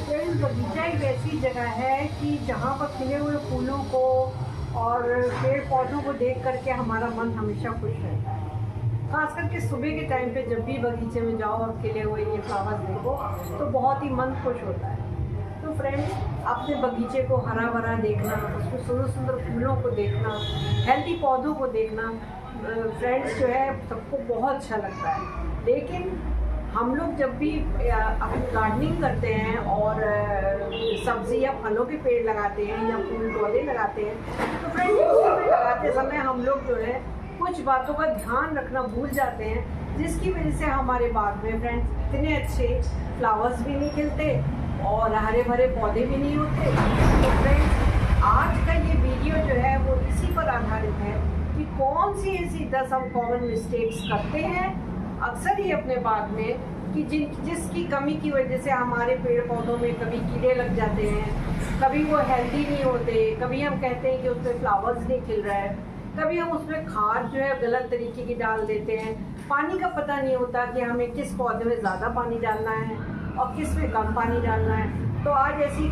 Friends, बगीचा एक ऐसी जगह है कि जहाँ पर खिले हुए फूलों को और पेड़ पौधों को देख करके हमारा मन हमेशा खुश रहता है। खास करके सुबह के टाइम पे जब भी बगीचे में जाओ और खिले हुए ये फ्लावर्स देखो तो बहुत ही मन खुश होता है। तो फ्रेंड्स, अपने बगीचे को हरा भरा देखना, उसमें सुंदर सुंदर फूलों को देखना, हेल्दी पौधों को देखना फ्रेंड्स जो है सबको बहुत अच्छा लगता है। लेकिन हम लोग जब भी अपनी गार्डनिंग करते हैं और सब्ज़ी या फलों के पेड़ लगाते हैं या फूल पौधे लगाते हैं तो फ्रेंड्स लगाते समय हम लोग जो है कुछ बातों का ध्यान रखना भूल जाते हैं, जिसकी वजह से हमारे बाग में फ्रेंड्स इतने अच्छे फ्लावर्स भी नहीं खिलते और हरे भरे पौधे भी नहीं होते। तो फ्रेंड्स, आज का ये वीडियो जो है वो इसी पर आधारित है कि कौन सी ऐसी 10 हम कॉमन मिस्टेक्स करते हैं अक्सर ही अपने बाग में कि जिसकी कमी की वजह से हमारे पेड़ पौधों में कभी कीड़े लग जाते हैं, कभी वो हेल्दी नहीं होते, कभी हम कहते हैं कि उसमें फ्लावर्स नहीं खिल रहा है, कभी हम उसमें खाद जो है गलत तरीके की डाल देते हैं, पानी का पता नहीं होता कि हमें किस पौधे में ज़्यादा पानी डालना है और किस में कम पानी डालना है। तो आज ऐसी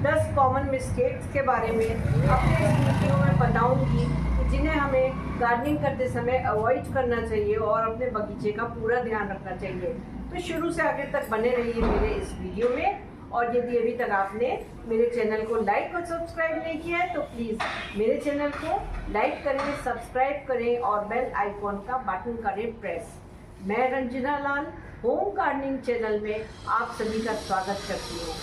10 कॉमन मिस्टेक्स के बारे में अपने इस वीडियो में बताऊंगी कि जिन्हें हमें गार्डनिंग करते समय अवॉइड करना चाहिए और अपने बगीचे का पूरा ध्यान रखना चाहिए। तो शुरू से आगे तक बने रहिए मेरे इस वीडियो में। और यदि अभी तक आपने मेरे चैनल को लाइक और सब्सक्राइब नहीं किया है तो प्लीज़ मेरे चैनल को लाइक करें, सब्सक्राइब करें और बेल आइकॉन का बटन करें प्रेस। मैं रंजना लाल होम गार्डनिंग चैनल में आप सभी का स्वागत करती हूँ।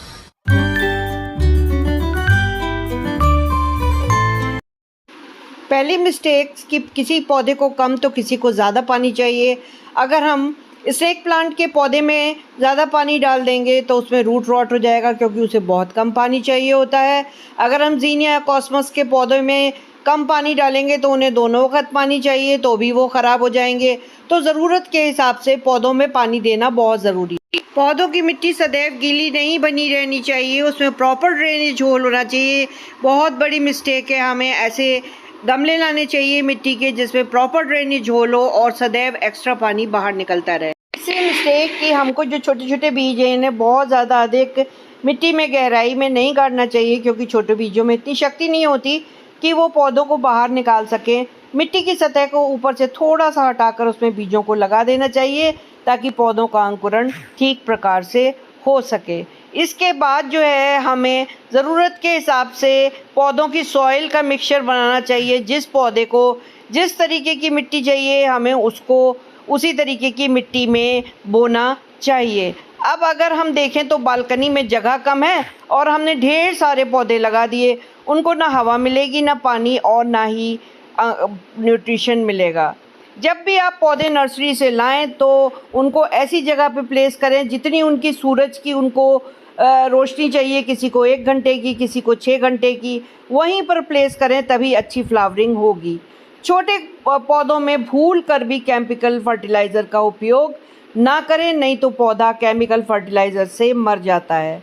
पहली मिस्टेक कि किसी पौधे को कम तो किसी को ज़्यादा पानी चाहिए। अगर हम स्नेक प्लांट के पौधे में ज़्यादा पानी डाल देंगे तो उसमें रूट रॉट हो जाएगा, क्योंकि उसे बहुत कम पानी चाहिए होता है। अगर हम ज़ीनिया या कॉस्मस के पौधे में कम पानी डालेंगे तो उन्हें दोनों वक्त पानी चाहिए तो भी वो ख़राब हो जाएंगे। तो ज़रूरत के हिसाब से पौधों में पानी देना बहुत ज़रूरी है। पौधों की मिट्टी सदैव गीली नहीं बनी रहनी चाहिए, उसमें प्रॉपर ड्रेनेज होल होना चाहिए। बहुत बड़ी मिस्टेक है, हमें ऐसे गमले लाने चाहिए मिट्टी के जिसमें प्रॉपर ड्रेनेज होल हो और सदैव एक्स्ट्रा पानी बाहर निकलता रहे। इससे मिस्टेक कि हमको जो छोटे छोटे बीज हैं इन्हें बहुत ज़्यादा अधिक मिट्टी में गहराई में नहीं गाड़ना चाहिए, क्योंकि छोटे बीजों में इतनी शक्ति नहीं होती कि वो पौधों को बाहर निकाल सकें। मिट्टी की सतह को ऊपर से थोड़ा सा हटाकर उसमें बीजों को लगा देना चाहिए ताकि पौधों का अंकुरण ठीक प्रकार से हो सके। इसके बाद जो है हमें ज़रूरत के हिसाब से पौधों की सॉइल का मिक्सचर बनाना चाहिए। जिस पौधे को जिस तरीके की मिट्टी चाहिए हमें उसको उसी तरीके की मिट्टी में बोना चाहिए। अब अगर हम देखें तो बालकनी में जगह कम है और हमने ढेर सारे पौधे लगा दिए, उनको ना हवा मिलेगी ना पानी और ना ही न्यूट्रिशन मिलेगा। जब भी आप पौधे नर्सरी से लाएं तो उनको ऐसी जगह पे प्लेस करें जितनी उनकी सूरज की उनको रोशनी चाहिए। किसी को 1 घंटे की, किसी को 6 घंटे की, वहीं पर प्लेस करें तभी अच्छी फ्लावरिंग होगी। छोटे पौधों में भूल कर भी केमिकल फर्टिलाइज़र का उपयोग ना करें, नहीं तो पौधा केमिकल फर्टिलाइज़र से मर जाता है।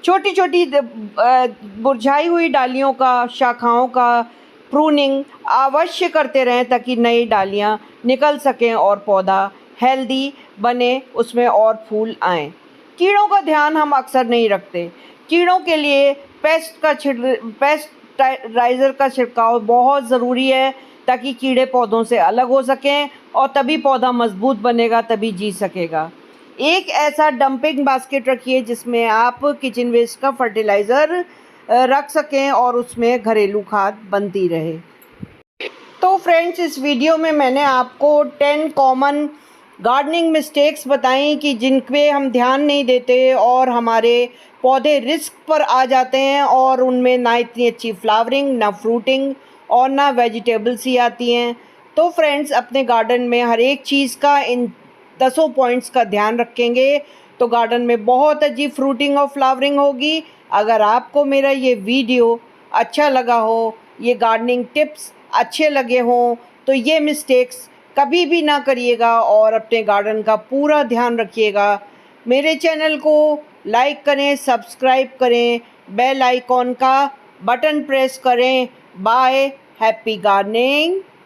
छोटी छोटी मुरझाई हुई डालियों का, शाखाओं का प्रूनिंग अवश्य करते रहें ताकि नई डालियां निकल सकें और पौधा हेल्दी बने, उसमें और फूल आएँ। कीड़ों का ध्यान हम अक्सर नहीं रखते। कीड़ों के लिए पेस्टराइज़र का छिड़काव बहुत ज़रूरी है ताकि कीड़े पौधों से अलग हो सकें और तभी पौधा मजबूत बनेगा, तभी जी सकेगा। एक ऐसा डंपिंग बास्केट रखिए जिसमें आप किचन वेस्ट का फर्टिलाइज़र रख सकें और उसमें घरेलू खाद बनती रहे। तो फ्रेंड्स, इस वीडियो में मैंने आपको 10 कॉमन गार्डनिंग मिस्टेक्स बताई कि जिन पे हम ध्यान नहीं देते और हमारे पौधे रिस्क पर आ जाते हैं और उनमें ना इतनी अच्छी फ्लावरिंग, ना फ्रूटिंग और ना वेजिटेबल्स ही आती हैं। तो फ्रेंड्स, अपने गार्डन में हर एक चीज़ का इन 10 पॉइंट्स का ध्यान रखेंगे तो गार्डन में बहुत अच्छी फ्रूटिंग और फ्लावरिंग होगी। अगर आपको मेरा ये वीडियो अच्छा लगा हो, ये गार्डनिंग टिप्स अच्छे लगे हों तो ये मिस्टेक्स कभी भी ना करिएगा और अपने गार्डन का पूरा ध्यान रखिएगा। मेरे चैनल को लाइक करें, सब्सक्राइब करें, बेल आइकॉन का बटन प्रेस करें। Bye, happy gardening.